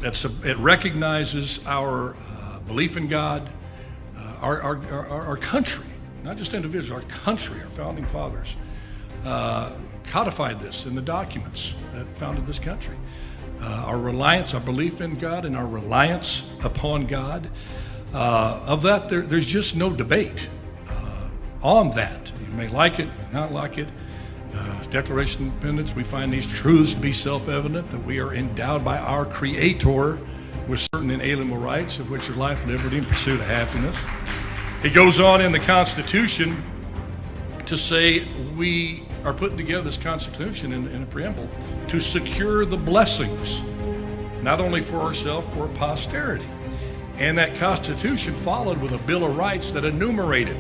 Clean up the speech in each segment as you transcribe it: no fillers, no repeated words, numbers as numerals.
it recognizes our belief in God, our country, not just individuals, our country, our founding fathers codified this in the documents that founded this country. Our reliance, our belief in God, and our reliance upon God. Of that, there's just no debate on that. You may like it, may not like it. Declaration of Independence, we find these truths to be self-evident, that we are endowed by our Creator with certain inalienable rights, of which are life, liberty, and pursuit of happiness. It goes on in the Constitution to say we are putting together this Constitution in a preamble to secure the blessings, not only for ourselves, for posterity. And that Constitution followed with a Bill of Rights that enumerated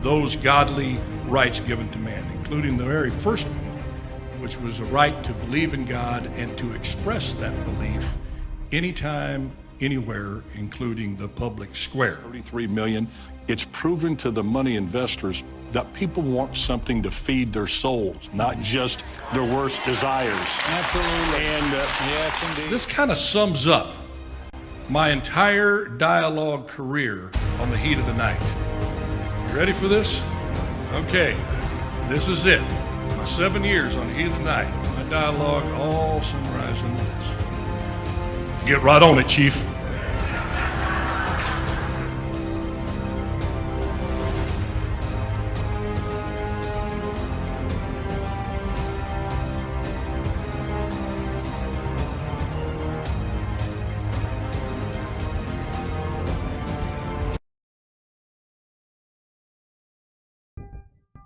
those godly rights given to man, including the very first one, which was a right to believe in God and to express that belief anytime, anywhere, including the public square. 33 million. It's proven to the money investors that people want something to feed their souls, not just their worst desires. Absolutely. And yes, indeed. This kind of sums up my entire dialogue career on the heat of the night. You ready for this? Okay, this is it. My 7 years on the heat of the night. My dialogue all summarized into this. Get right on it, Chief.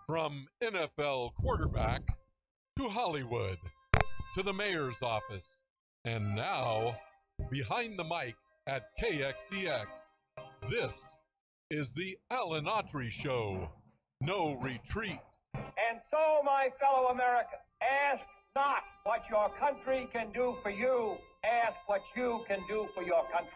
From NFL quarterback to Hollywood to the mayor's office, and now behind the mic at KXEX, this is the Alan Autry Show. No retreat. And so, my fellow Americans, ask not what your country can do for you, ask what you can do for your country.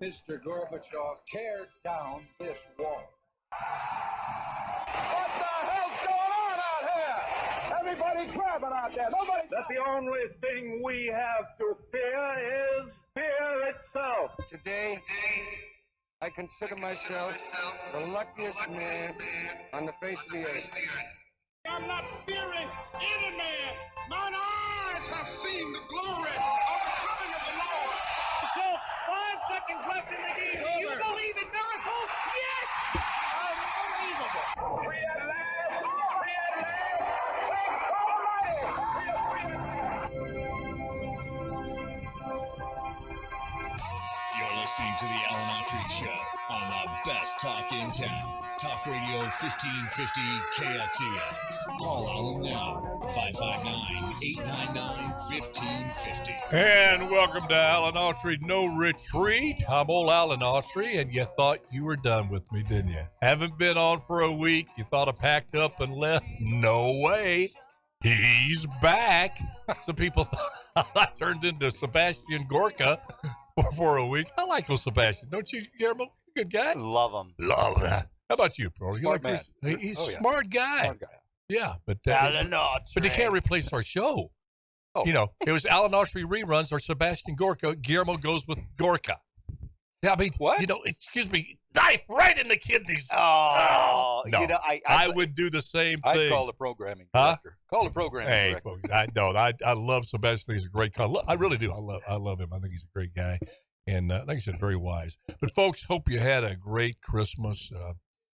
Mr. Gorbachev, tear down this wall. What the hell's going on out here? Everybody crabbing out there. Nobody. That the only thing we have to fear is fear itself. Today, I consider myself the luckiest man on the face of the earth. I'm not fearing any man. Mine eyes have seen the glory of the coming of the Lord. So, 5 seconds left in the game. Do you believe in miracles? Yes! Unbelievable. Free at last! Free at last! You're listening to the Alan Autry Show on the best talk in town. Talk Radio 1550 KXEX. Call Alan now, 559-899-1550. And welcome to Alan Autry No Retreat. I'm old Alan Autry, and you thought you were done with me, didn't you? Haven't been on for a week. You thought I packed up and left? No way. He's back. Some people thought I turned into Sebastian Gorka for a week. I like old Sebastian. Don't you, Guillermo? Good guy. Love him. Love that. How about you, bro? You Smart like this? He's a yeah. smart guy. Smart guy. Yeah, but Alan Autry. but they can't replace our show. Oh. You know, it was Alan Autry reruns or Sebastian Gorka. Guillermo goes with Gorka. Yeah, I mean, What? you know, excuse me, knife right in the kidneys. Oh, no, you know, I would do the same I'd thing. call the programming Huh? director. Call the programming Hey, director. folks, I love Sebastian. He's a great guy. I really do. I love him. I think he's a great guy, and like I said, very wise. But folks, hope you had a great Christmas,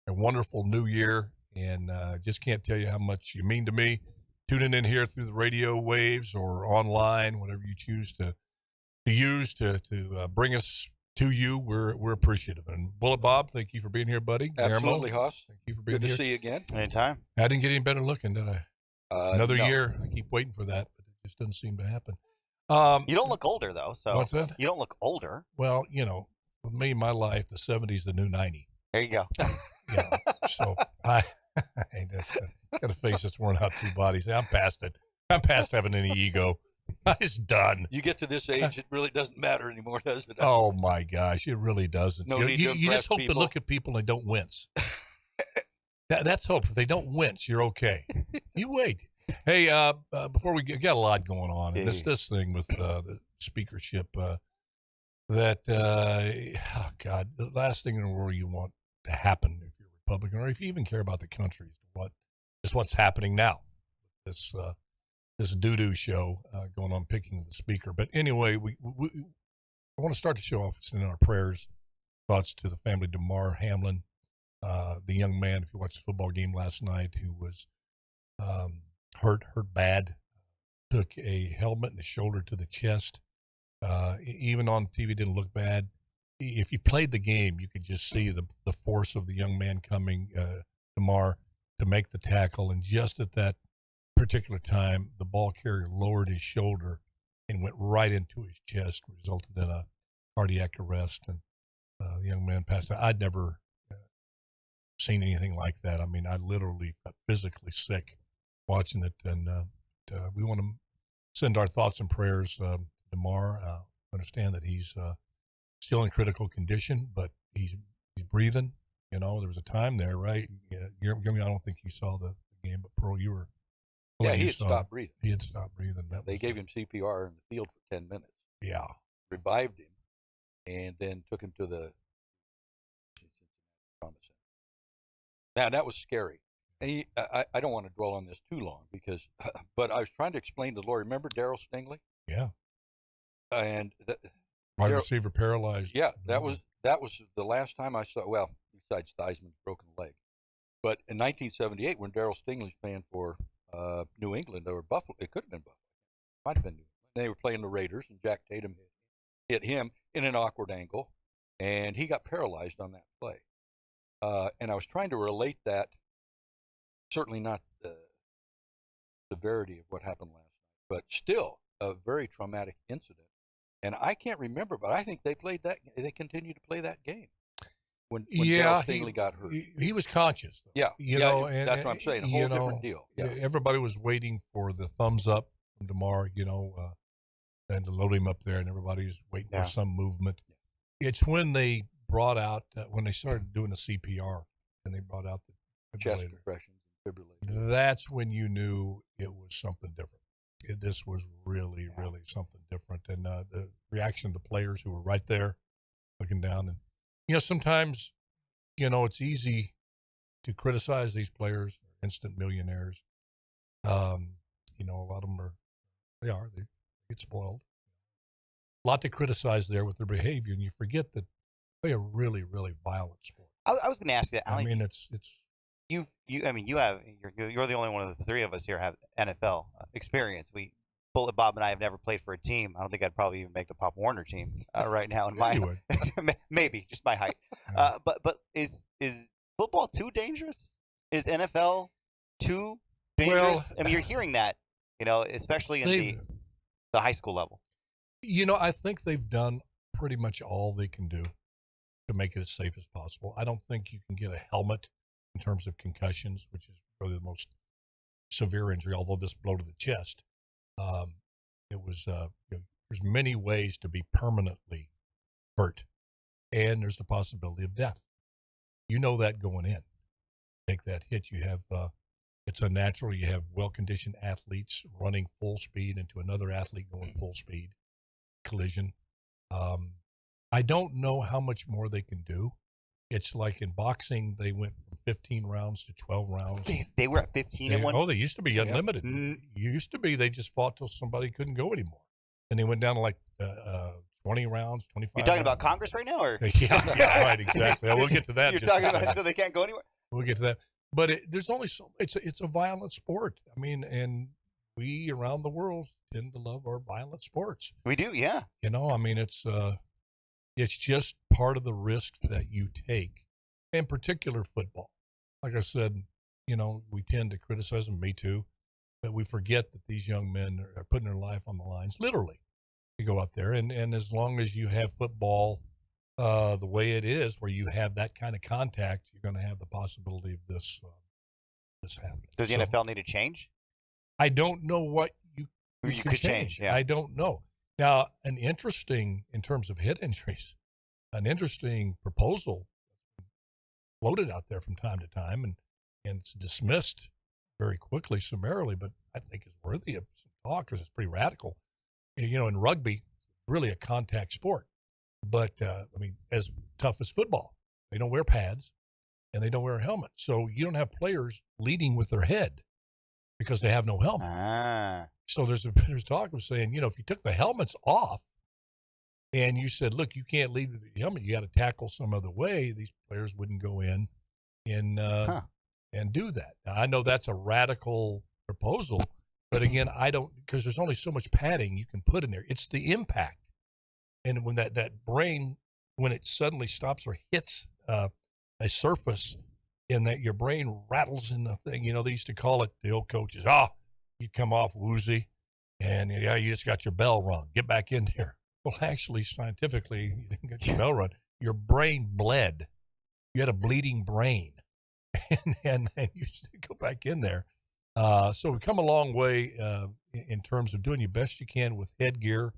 a wonderful New Year, and just can't tell you how much you mean to me. Tuning in here through the radio waves or online, whatever you choose to use to bring us to you, we're appreciative. And Bullet Bob, thank you for being here, buddy. Absolutely, Guillermo, Hoss. thank you for being Good to here. see you again. Anytime. I didn't get any better looking, did I? Another No. year. I keep waiting for that, but it just doesn't seem to happen. You don't look older, though. So What's that? You don't look older. Well, you know, with me, my life, the 70s, the new 90. There you go. Yeah. So I got a face that's worn out 2 bodies. I'm past it. I'm past having any ego. It's done. You get to this age, it really doesn't matter anymore, does it? Oh my gosh, it really doesn't. No you need to you just impress hope people. to look at people and don't wince. That's hope. If they don't wince, you're okay. You wait. Hey, before we got a lot going on, and this thing with the speakership, God, the last thing in the world you want to happen if you're a Republican, or if you even care about the country, is what's happening now. This doo-doo show going on, picking the speaker. But anyway, I want to start the show off sending our prayers, thoughts to the family, DeMar Hamlin, the young man, if you watched the football game last night, who was hurt bad, took a helmet and a shoulder to the chest. Even on TV, didn't look bad. If you played the game, you could just see the force of the young man coming, DeMar, to make the tackle. And just at that particular time, the ball carrier lowered his shoulder and went right into his chest, resulted in a cardiac arrest. And the young man passed out. I'd never seen anything like that. I mean, I literally got physically sick watching it. And we want to send our thoughts and prayers to DeMar. Understand that he's still in critical condition, but he's breathing. You know, there was a time there, right? Guillermo, I don't think you saw the game, but Pearl, you were. Yeah, he had stopped breathing. He had stopped breathing. They gave him CPR in the field for 10 minutes. Yeah. Revived him, and then took him to the trauma center. Now, that was scary. And I don't want to dwell on this too long but I was trying to explain to Lori. Remember Darryl Stingley? Yeah. And wide receiver paralyzed. Yeah, that was the last time I saw. Well, besides Theismann's broken leg, but in 1978, when Darryl Stingley's playing for New England or Buffalo, it could have been Buffalo, might have been New England. They were playing the Raiders, and Jack Tatum hit him in an awkward angle, and he got paralyzed on that play. And I was trying to relate that. Certainly not the severity of what happened last night, but still a very traumatic incident. And I can't remember, but I think they continued to play that game when Darryl Stingley got hurt. He was conscious, though. Yeah, and that's what I'm saying. A whole different deal. Yeah. Everybody was waiting for the thumbs up from DeMar, and to load him up there, and everybody's waiting for some movement. It's when they brought out, when they started doing the CPR, and they brought out the chest compressions and defibrillator. That's when you knew it was something different. This was really something different. And the reaction of the players who were right there looking down. And, sometimes, it's easy to criticize these players, instant millionaires. A lot of them they get spoiled. A lot to criticize there with their behavior, and you forget that they are really, really violent sport. I was going to ask you that. I mean, it's. You're the only one of the three of us here have NFL experience. Bullet Bob and I have never played for a team. I don't think I'd probably even make the Pop Warner team right now. Maybe just my height. But is football too dangerous? Is NFL too dangerous? Well, I mean, you're hearing that, especially in the high school level. I think they've done pretty much all they can do to make it as safe as possible. I don't think you can get a helmet in terms of concussions, which is really the most severe injury, although this blow to the chest, it was, there's many ways to be permanently hurt, and there's the possibility of death. You know that going in. Take that hit, you have, it's unnatural. You have well-conditioned athletes running full speed into another athlete going full speed, collision. I don't know how much more they can do. It's like in boxing, they went from 15 rounds to 12 rounds. They were at 15 at one? Oh, they used to be unlimited. Used to be, they just fought till somebody couldn't go anymore. And they went down to like 20 rounds, 25 You're talking rounds. about Congress right now? Or? Yeah, right, exactly. We'll get to that. You're talking about so they can't go anywhere? We'll get to that. But there's only it's a violent sport. I mean, and we around the world tend to love our violent sports. We do, yeah. I mean, it's just part of the risk that you take, in particular football. Like I said, we tend to criticize them, me too, but we forget that these young men are putting their life on the lines, literally, to go out there. And as long as you have football the way it is, where you have that kind of contact, you're going to have the possibility of this happening. Does the NFL need to change? I don't know what you could change. Yeah. I don't know. Now, in terms of head injuries, an interesting proposal floated out there from time to time, and it's dismissed very quickly, summarily, but I think is worthy of some talk because it's pretty radical. You know, in rugby, really a contact sport. But, I mean, as tough as football, they don't wear pads and they don't wear a helmet. So you don't have players leading with their head because they have no helmet. So there's talk of saying, you know, if you took the helmets off and you said, look, you can't lead with the helmet, you got to tackle some other way, these players wouldn't go in and do that. Now, I know that's a radical proposal, but again, I don't, because there's only so much padding you can put in there. It's the impact. And when that brain, when it suddenly stops or hits a surface, and that your brain rattles in the thing, you know, they used to call it, the old coaches, you come off woozy, and you just got your bell rung. Get back in there. Well, actually, scientifically, you didn't get your bell rung. Your brain bled. You had a bleeding brain, and you just go back in there. So we've come a long way in terms of doing your best you can with headgear.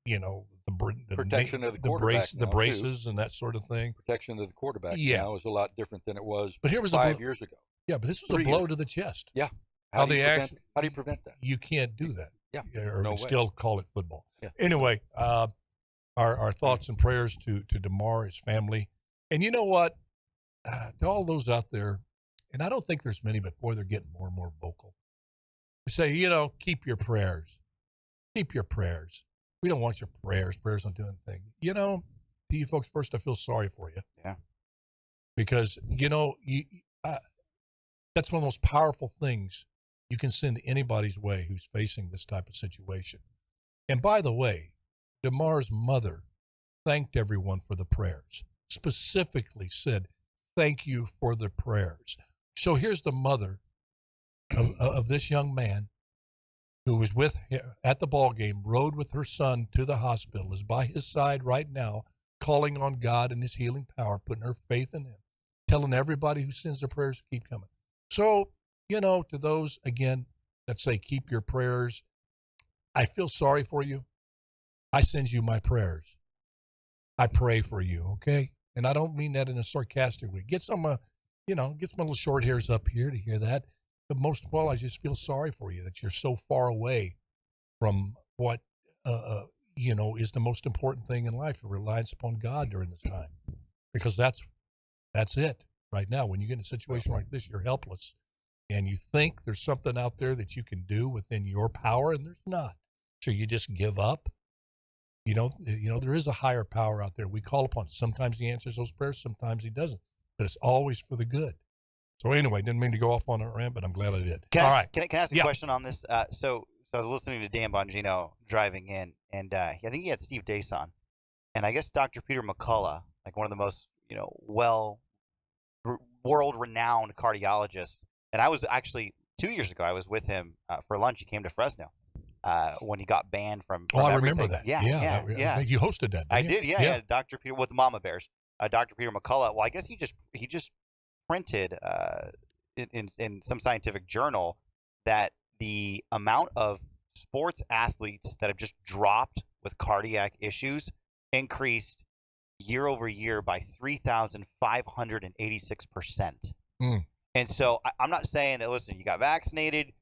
You know, the protection of the quarterback, the braces, and that sort of thing. Protection of the quarterback now is a lot different than it was. But here was 5 years ago. Yeah, but this was a blow to the chest. Yeah. How do you prevent that? You can't do that. Yeah. Or still call it football. Yeah. Anyway, our thoughts and prayers to DeMar, his family, and you know what, to all those out there, and I don't think there's many, but boy, they're getting more and more vocal. They say, you know, keep your prayers. Keep your prayers. We don't want your prayers. Prayers don't do anything. You know, to you folks, first, I feel sorry for you. Yeah. Because, you know, that's one of the most powerful things you can send anybody's way who's facing this type of situation. And by the way, DeMar's mother thanked everyone for the prayers, specifically said, thank you for the prayers. So here's the mother of this young man who was at the ball game, rode with her son to the hospital, is by his side right now, calling on God and his healing power, putting her faith in him, telling everybody who sends their prayers to keep coming. So, you know, to those, again, that say keep your prayers, I feel sorry for you. I send you my prayers. I pray for you, okay? And I don't mean that in a sarcastic way. Get some little short hairs up here to hear that. But most of all, I just feel sorry for you that you're so far away from what, is the most important thing in life, a reliance upon God during this time. Because that's it right now. When you get in a situation like this, you're helpless. And you think there's something out there that you can do within your power, and there's not. So you just give up. You know, there is a higher power out there we call upon. Sometimes he answers those prayers, sometimes he doesn't. But it's always for the good. So anyway, didn't mean to go off on a rant, but I'm glad I did. Can I ask a question on this? So I was listening to Dan Bongino driving in, and I think he had Steve Dace on. And I guess Dr. Peter McCullough, like one of the most, world-renowned cardiologists. And I was actually, 2 years ago, I was with him for lunch. He came to Fresno when he got banned from I everything. remember that. Yeah. You hosted that, I didn't did, you? yeah. Dr. Peter with Mama Bears. Dr. Peter McCullough. Well, I guess he just printed in some scientific journal that the amount of sports athletes that have just dropped with cardiac issues increased year over year by 3,586%. And so I'm not saying that, listen, you got vaccinated,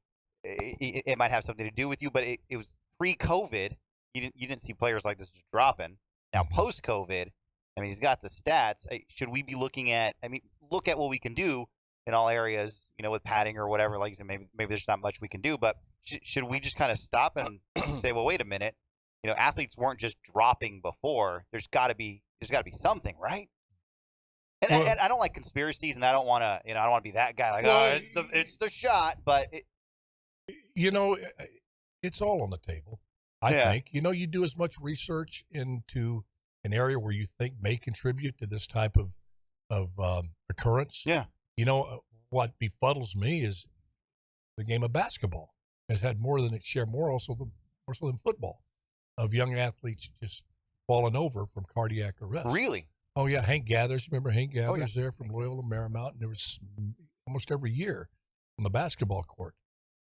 it might have something to do with you, but it was pre-COVID. You didn't see players like this just dropping. Now, post-COVID, I mean, he's got the stats. Should we be looking at, look at what we can do in all areas, with padding or whatever. Like you said, maybe there's not much we can do, but should we just kind of stop and say, well, wait a minute, athletes weren't just dropping before. There's got to be something, right? And I don't like conspiracies, and I don't want to, I don't want to be that guy. Like, it's the shot, but it's all on the table. I think, you do as much research into an area where you think may contribute to this type of occurrence. Yeah. What befuddles me is the game of basketball has had more than its share, more so than football, of young athletes just falling over from cardiac arrest. Really? Oh, yeah. Hank Gathers. Remember Hank Gathers there from Loyola Marymount? And there was almost every year on the basketball court.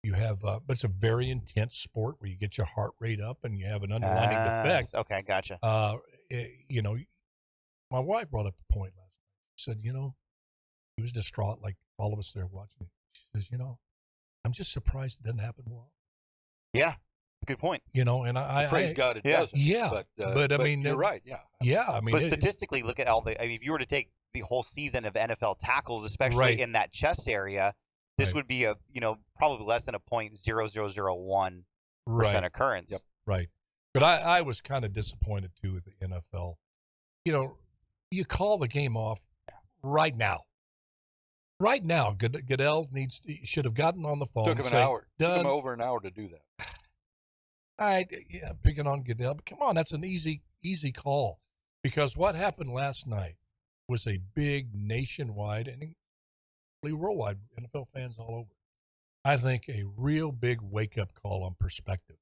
You have, but it's a very intense sport where you get your heart rate up and you have an underlying defect. Okay, gotcha. My wife brought up a point last night. She said, he was distraught like all of us there watching. says, I'm just surprised it doesn't happen more. Yeah, that's a good point. And I praise God it doesn't. Yeah, but I mean, you're right. Yeah. Yeah, I mean, but statistically, look at if you were to take the whole season of NFL tackles, especially in that chest area, this would be a probably less than a 0.0001% occurrence. Yep. Right. But I was kind of disappointed too with the NFL. You call the game off right now. Right now, Goodell should have gotten on the phone. Took him an hour. Took him over an hour to do that. All right, picking on Goodell, but come on, that's an easy call. Because what happened last night was a big nationwide and worldwide NFL fans all over. I think a real big wake-up call on perspective.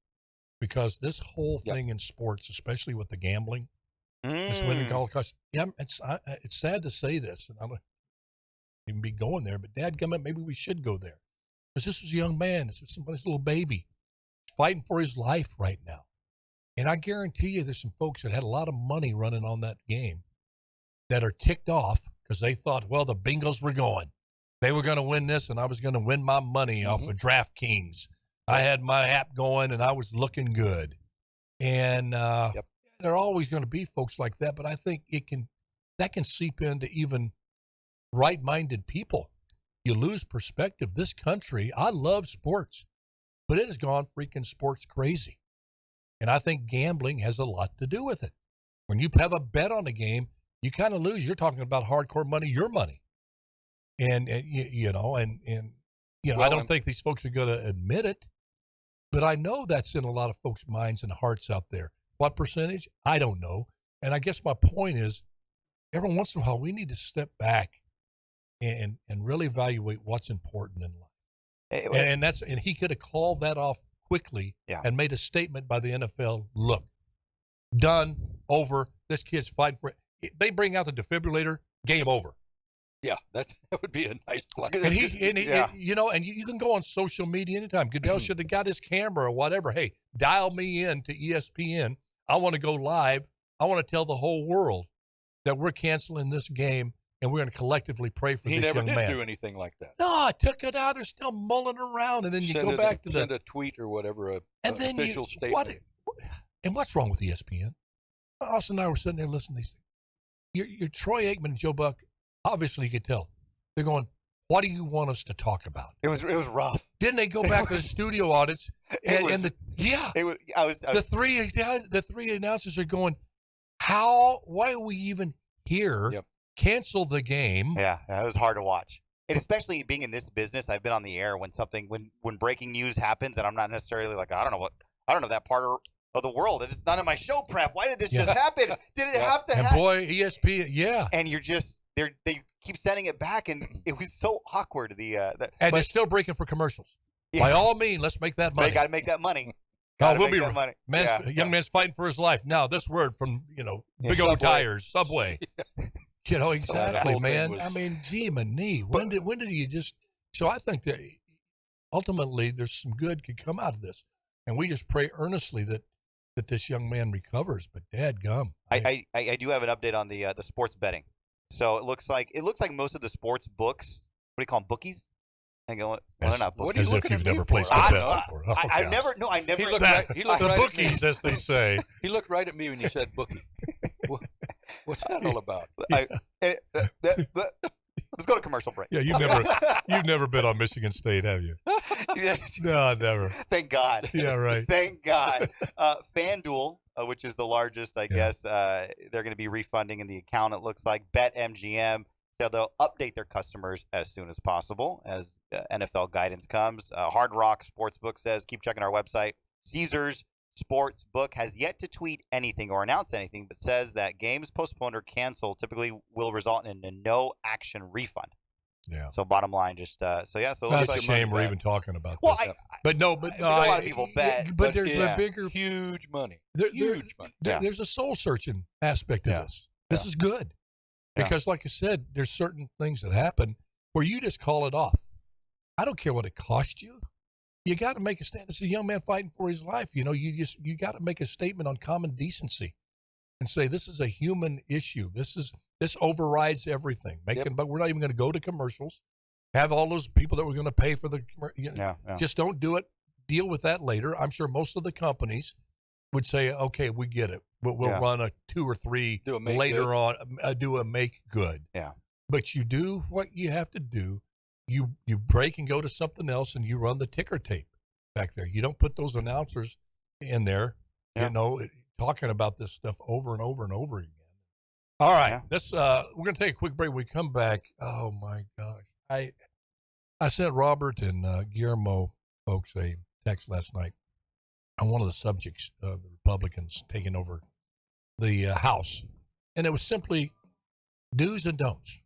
Because this whole thing in sports, especially with the gambling, this winning call, it's sad to say this, and I don't even be going there, but dadgummit, maybe we should go there. Because this was a young man, this was somebody's little baby fighting for his life right now. And I guarantee you there's some folks that had a lot of money running on that game that are ticked off because they thought, well, the Bengals were going. They were going to win this, and I was going to win my money off of DraftKings. I had my app going, and I was looking good. And there are always going to be folks like that, but I think that can seep into even right-minded people. You lose perspective. This country, I love sports, but it has gone freaking sports crazy. And I think gambling has a lot to do with it. When you have a bet on a game, you kind of lose. You're talking about hardcore money, your money. And I don't think these folks are going to admit it, but I know that's in a lot of folks' minds and hearts out there. What percentage? I don't know. And I guess my point is, every once in a while, we need to step back and really evaluate what's important in life. And he could have called that off quickly and made a statement by the NFL. Look, done, over. This kid's fighting for it. They bring out the defibrillator. Game over. Yeah, that would be a nice play. And you can go on social media anytime. Goodell should have got his camera or whatever. Hey, dial me in to ESPN. I want to go live. I want to tell the whole world that we're canceling this game and we're going to collectively pray for this young man. He never did do anything like that. No, I took it out. They're still mulling around, and then you go back to send a tweet or whatever, an official statement. And what's wrong with ESPN? Austin and I were sitting there listening to these things. You're Troy Aikman and Joe Buck. Obviously, you could tell. They're going, what do you want us to talk about? It was rough. Didn't they go back to the studio audits? The three announcers are going, why are we even here? Yep. Cancel the game. Yeah, it was hard to watch. And especially being in this business, I've been on the air when breaking news happens, and I'm not necessarily like, I don't know that part of the world. It's none of my show prep. Why did this just happen? Did it have to happen? And boy, ESPN, And you're just they keep sending it back, and it was so awkward. They're still breaking for commercials. Yeah. By all means, let's make that money. They got to make that money. Young man's fighting for his life. Now, this word from big old tires, Subway. Exactly, man. I mean, gee, when did you just? So I think that ultimately there's some good could come out of this, and we just pray earnestly that this young man recovers. But dadgum, I do have an update on the sports betting. So it looks like most of the sports books. What do you call them? Bookies? I go, well, they're not bookies. As if you've never placed a bet before. I've never. No, I never. He looked right bookies, as they say. He looked right at me when he said bookie. What's that all about? Let's go to commercial break. Yeah, you've never been on Michigan State, have you? No, never. Thank God. Yeah, right. Thank God. FanDuel, which is the largest, I guess, they're going to be refunding in the account. It looks like BetMGM. So they'll update their customers as soon as possible as NFL guidance comes. Hard Rock Sportsbook says, keep checking our website. Caesars Sportsbook has yet to tweet anything or announce anything, but says that games postponed or canceled typically will result in a no-action refund. Yeah. So bottom line, just so it that's looks like a shame we're even talking about. Well, this. But a lot of people bet. But there's a bigger, huge money. Huge money. There's a soul searching aspect of this. This is good. Because, like I said, there's certain things that happen where you just call it off. I don't care what it cost you. You got to make a stand. This is a young man fighting for his life. You got to make a statement on common decency and say this is a human issue. This overrides everything. But we're not even going to go to commercials. have all those people that were going to pay for the. Yeah. Just don't do it. Deal with that later. I'm sure most of the companies would say, okay, we get it. We'll run a 2 or 3 later on. Do a make good. Yeah. But you do what you have to do. You break and go to something else, and you run the ticker tape back there. You don't put those announcers in there, talking about this stuff over and over and over again. All right, we're going to take a quick break. When we come back, oh my gosh, I sent Robert and Guillermo folks a text last night on one of the subjects of the Republicans taking over the House, and it was simply do's and don'ts.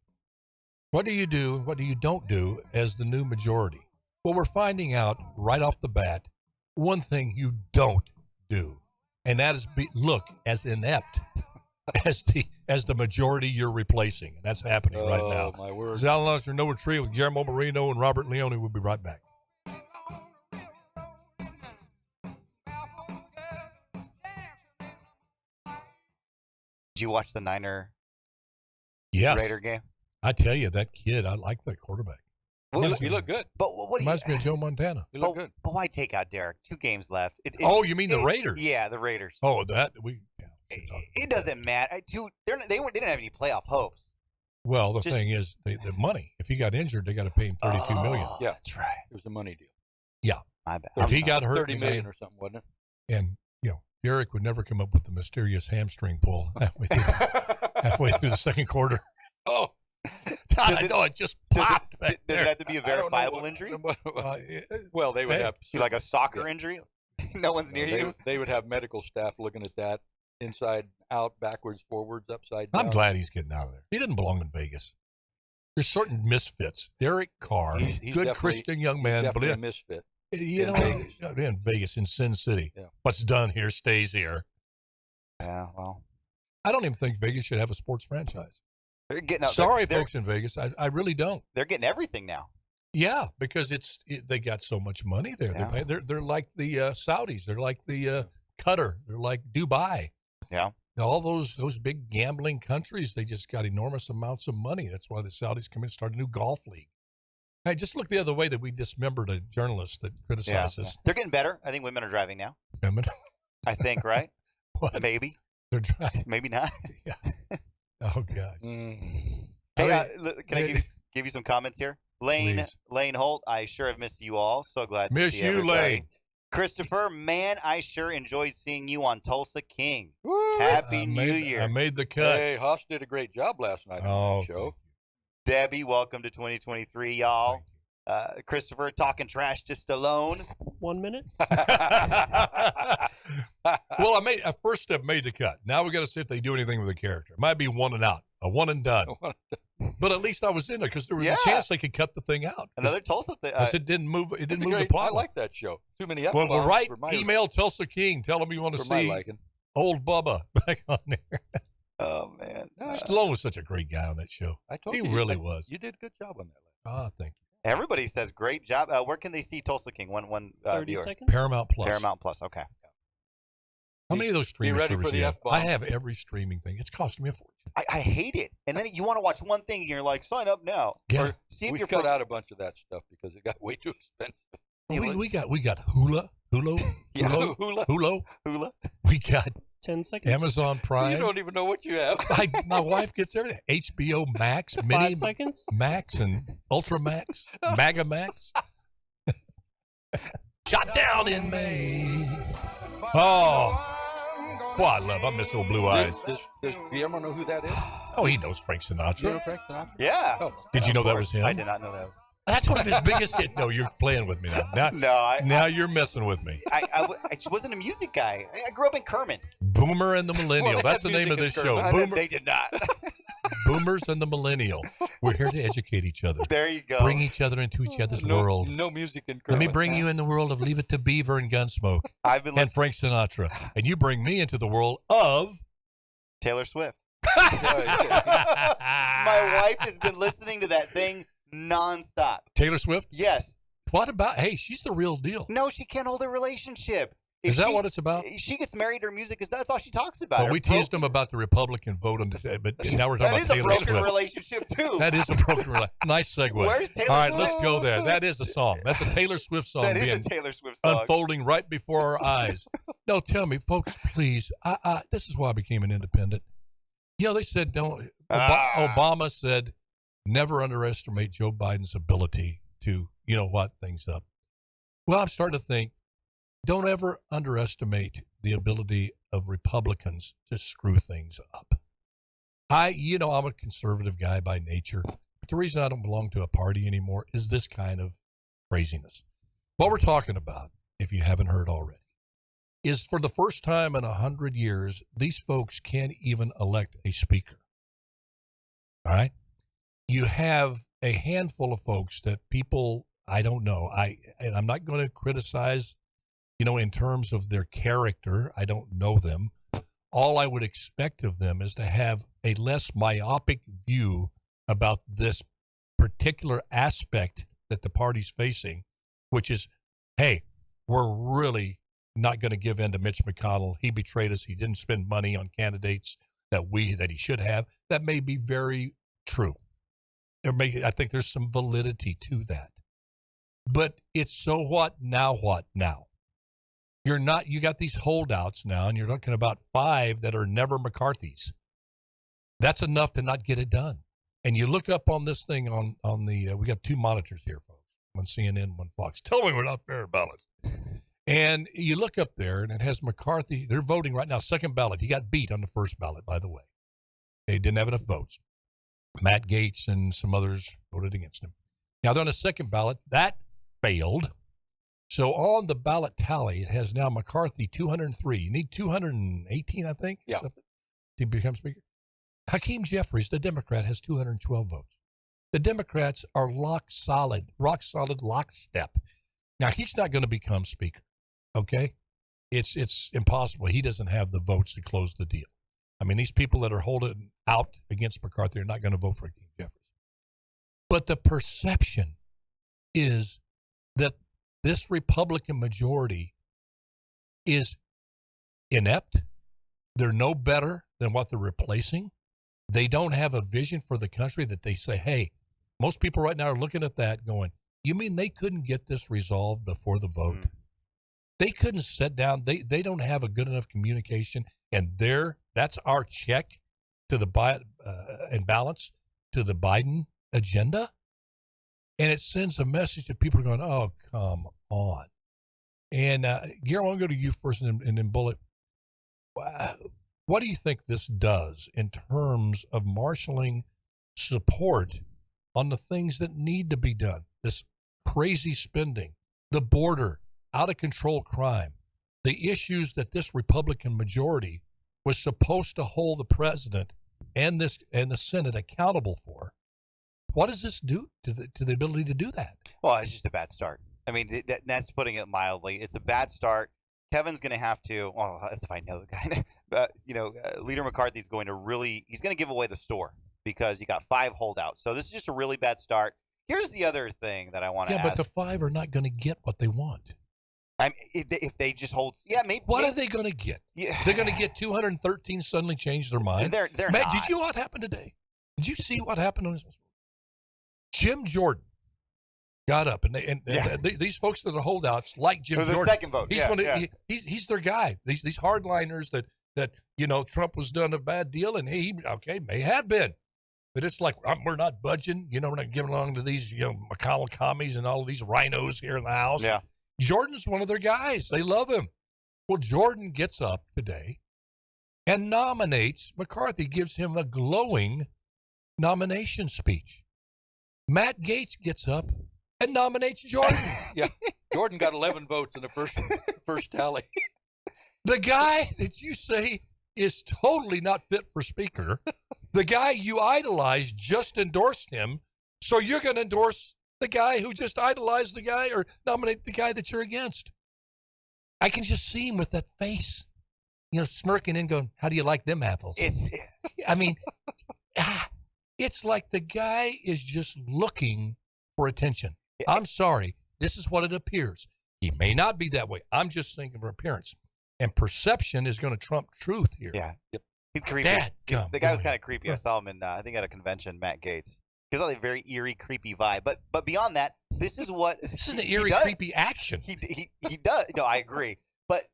What do you do? What do you don't do as the new majority? Well, we're finding out right off the bat one thing you don't do, and that is look as inept as the majority you're replacing, and that's happening right now. Oh, my word. This is Alan Launcher, No Retreat with Guillermo Moreno and Robert Leoni. We'll be right back. Did you watch the Niner Raider Raider game? I tell you, that kid, I like that quarterback. He looked good. But what reminds me of Joe Montana. He looked good. But why take out Derek? 2 games left. You mean the Raiders? Yeah, the Raiders. Oh, It doesn't matter. They didn't have any playoff hopes. Well, the thing is, the money. If he got injured, they got to pay him $32 million. Yeah, that's right. It was a money deal. Yeah, my bad. If he got hurt, $30 million or something, wasn't it? And Derek would never come up with the mysterious hamstring pull halfway through the second quarter. Oh, I know it just popped. Does it have to be a verifiable injury? Well, they would have like a soccer injury. No one's near you. They would have medical staff looking at that inside, out, backwards, forwards, upside down. I'm glad he's getting out of there. He didn't belong in Vegas. There's certain misfits. Derek Carr, he's good Christian young man, definitely a misfit. In Vegas, in Sin City. Yeah. What's done here stays here. Yeah, well, I don't even think Vegas should have a sports franchise. They're getting Sorry, folks in Vegas. I really don't. They're getting everything now. Yeah, because they got so much money there. Yeah. They're like the Saudis. They're like the Qatar. They're like Dubai. Yeah. All those big gambling countries, they just got enormous amounts of money. That's why the Saudis come in and start a new golf league. Hey, just look the other way that we dismembered a journalist that criticized us. They're getting better. I think women are driving now. Women? I think, right? What? Maybe. They're driving. Maybe not. Yeah. Oh, God. Hey, can I give you some comments here? Lane Holt, I sure have missed you all. So glad to see everybody. Lane. Christopher, man, I sure enjoyed seeing you on Tulsa King. Woo! Happy New Year. I made the cut. Hey, Haas did a great job last night on the show. Debbie, welcome to 2023, y'all. Christopher, talking trash to Stallone. 1 minute. Well, I first step made the cut. Now we got to see if they do anything with the character. It might be one and out, a one and done. But at least I was in there because there was a chance they could cut the thing out. Another Tulsa thing. It didn't move. It didn't move the plot. I like that show. Too many F-bombs. Well, right. Email Tulsa King. Tell him you want to see old Bubba back on there. Oh man, Stallone was such a great guy on that show. I told he you, really was. You did a good job on that. Oh, thank you. Everybody says great job. Where can they see Tulsa King? One 30 viewer. seconds. Paramount Plus. Paramount Plus. Okay. How many of those streaming ready for the F-bomb? I have every streaming thing. It's costing me a fortune. I hate it. And then you want to watch one thing, and you're like, sign up now. Yeah. Or see if we you're cut out a bunch of that stuff because it got way too expensive. We got Hulu. Yeah, Hulu. We got 10 seconds. Amazon Prime. You don't even know what you have. My wife gets everything. HBO Max, 5 seconds. Max, and Ultra Max, Mega Max. Shot down in May. Oh. Well, I miss old Blue Eyes. Does Guillermo know who that is? Oh, he knows Frank Sinatra. You know Frank Sinatra? Yeah. Oh, did you know that was him? I did not know that. That's one of his biggest hits. No, you're playing with me now. Now you're messing with me. I wasn't a music guy. I grew up in Kermit. Boomer and the Millennial. That's the name of this show. Boomer. They did not. Boomers and the Millennial. We're here to educate each other. There you go. Bring each other into each other's world. No music in Kermit. Let me bring you in the world of Leave It to Beaver and Gunsmoke and Frank Sinatra. And you bring me into the world of Taylor Swift. My wife has been listening to that thing nonstop. Taylor Swift? Yes. What about, hey, she's the real deal. No, she can't hold a relationship. If Is that she- what it's about? She gets married. Her music is that's all she talks about. Well, Her we teased them about the Republican vote on today, but now we're talking That is about a Taylor broken Swift. relationship too. That is a broken relationship. Nice segue. Where's Taylor All right, Swift? let's go there. That is a song. That's a Taylor Swift song That is being a Taylor Swift song. unfolding right before our eyes. No, tell me, folks, please. This is why I became an independent. You know, they said don't. Obama said never underestimate Joe Biden's ability to, what things up. Well, I'm starting to think, don't ever underestimate the ability of Republicans to screw things up. I'm a conservative guy by nature, but the reason I don't belong to a party anymore is this kind of craziness. What we're talking about, if you haven't heard already, is for the first time in 100 years, these folks can't even elect a speaker. All right? You have a handful of folks that people, I don't know, and I'm not going to criticize, in terms of their character. I don't know them. All I would expect of them is to have a less myopic view about this particular aspect that the party's facing, which is, hey, we're really not going to give in to Mitch McConnell. He betrayed us. He didn't spend money on candidates that he should have. That may be very true. I think there's some validity to that. But it's so what now? You got these holdouts now, and you're looking about 5 that are never McCarthy's. That's enough to not get it done. And you look up on this thing on the, we got 2 monitors here, folks, one CNN, one Fox. Tell me we're not fair about it. And you look up there, and it has McCarthy. They're voting right now, second ballot. He got beat on the first ballot, by the way. They didn't have enough votes. Matt Gaetz and some others voted against him. Now they're on the second ballot. That failed. So on the ballot tally, it has now McCarthy 203. You need 218, I think, yeah, to become speaker. Hakeem Jeffries, the Democrat, has 212 votes. The Democrats are rock solid, lockstep. Now, he's not going to become speaker, okay? It's impossible. He doesn't have the votes to close the deal. I mean, these people that are holding out against McCarthy are not going to vote for Hakeem Jeffries. But the perception is that this Republican majority is inept. They're no better than what they're replacing. They don't have a vision for the country that they say, hey, most people right now are looking at that going, you mean they couldn't get this resolved before the vote? They couldn't sit down. They don't have a good enough communication. And that's our check to the and balance to the Biden agenda. And it sends a message to people going, oh, come on. And Guillermo, I'll go to you first and then Bullet. What do you think this does in terms of marshaling support on the things that need to be done? This crazy spending, the border, out of control crime, the issues that this Republican majority was supposed to hold the president and the Senate accountable for. What does this do to the ability to do that? Well, it's just a bad start. I mean, that's putting it mildly. It's a bad start. Kevin's going to have to, well, as if I know the guy, but, Leader McCarthy's going to he's going to give away the store because you got 5 holdouts. So this is just a really bad start. Here's the other thing that I want to ask. Yeah, but the 5 are not going to get what they want. I mean, if they just hold, maybe. What are they going to get? Yeah. They're going to get 213 suddenly change their mind. They're Matt, not. did you know what happened today? Did you see what happened on this? Jim Jordan got up, and these folks that are holdouts like Jim Jordan. The second vote. He's their guy. These hardliners that Trump was done a bad deal, and he may have been, but it's like we're not budging. We're not giving along to these McConnell commies and all of these rhinos here in the house. Yeah. Jordan's one of their guys. They love him. Well, Jordan gets up today and nominates McCarthy, gives him a glowing nomination speech. Matt Gaetz gets up and nominates Jordan. Yeah, Jordan got 11 votes in the first tally. The guy that you say is totally not fit for speaker, the guy you idolize just endorsed him, so you're going to endorse the guy who just idolized the guy or nominate the guy that you're against. I can just see him with that face, smirking and going, how do you like them apples? It's like the guy is just looking for attention. I'm sorry. This is what it appears. He may not be that way. I'm just thinking for appearance. And perception is going to trump truth here. Yeah. Yep. He's creepy. Dadgum, The guy was boy. kind of creepy. I saw him in, I think, at a convention, Matt Gaetz. He's got a very eerie, creepy vibe. But beyond that, this is what This is an he eerie, does. creepy action. He does. No, I agree. But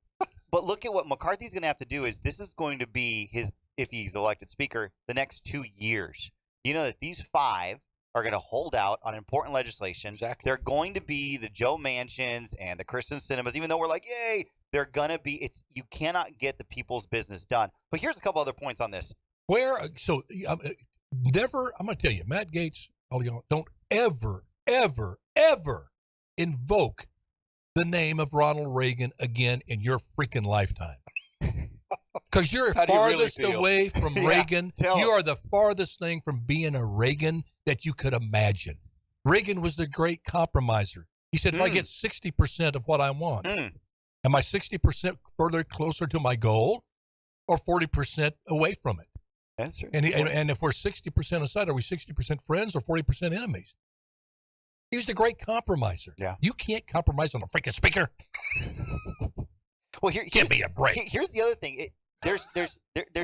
look at what McCarthy's going to have to do. Is this is going to be his, if he's elected speaker, the next 2 years. You know that these 5 are going to hold out on important legislation. Exactly. They're going to be the Joe Manchins and the Kristen Cinemas, even though we're like, yay, they're going to be, you cannot get the people's business done. But here's a couple other points on this. Never, I'm going to tell you, Matt Gaetz, all y'all, don't ever, ever, ever invoke the name of Ronald Reagan again in your freaking lifetime. Because you're How do you really farthest feel? away from Yeah, Reagan. tell You him. are the farthest thing from being a Reagan that you could imagine. Reagan was the great compromiser. He said, if I get 60% of what I want, am I 60% further closer to my goal or 40% away from it? That's true. And if we're 60% aside, are we 60% friends or 40% enemies? He was the great compromiser. Yeah. You can't compromise on a freaking speaker. Well, Give me a break. Here's the other thing. There's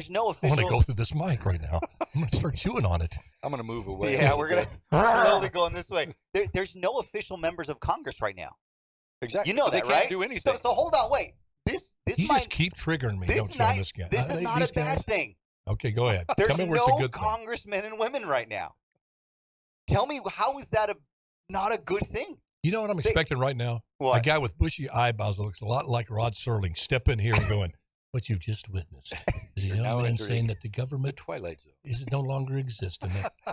no I official. want to go through this mic right now. I'm going to start chewing on it. I'm going to move away. Yeah, we're gonna slowly going this way. There's no official members of Congress right now. Exactly. You know They that, can't right? do anything. So hold on, wait. This You might, just keep triggering me, this don't you, on night- this guy? This is not These a bad guys? thing. Okay, go ahead. There's Tell me where it's a no good thing. congressmen and women right now. Tell me, how is that not a good thing? You know what I'm expecting right now? What? A guy with bushy eyebrows that looks a lot like Rod Serling step in here and going, what you've just witnessed is a You're young now man entering saying that the The government Twilight Zone. is no longer exists